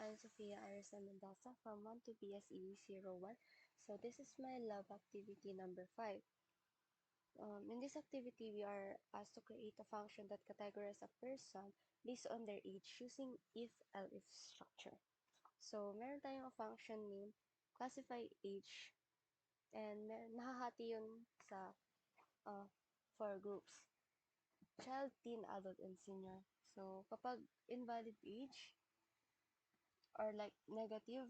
I'm Sophia Arisa Mendoza from 12PSE01. So this is my lab activity number 5. In this activity, we are asked to create a function that categorizes a person based on their age using if-else structure. So meron tayong function name, classify age, and nahahati yun sa 4 groups. Child, teen, adult, and senior. So kapag invalid age, or like negative,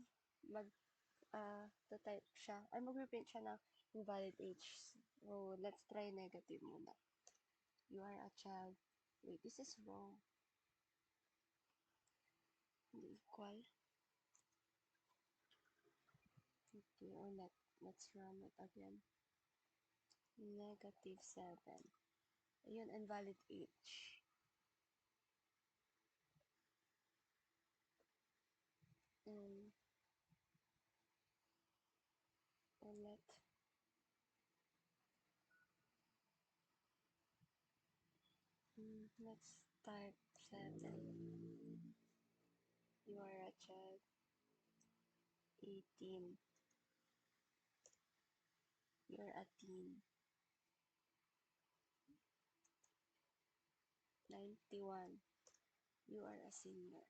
to-type siya, ay mag-reprint siya ng invalid age. So, let's try negative muna. You are a child. Wait, this is wrong. Hindi equal. Okay, ulit. Let's run it again. -7. Ayun, invalid age. And, ulit. Let's type 7. You are a child. 18. You're a teen. 91. You are a senior.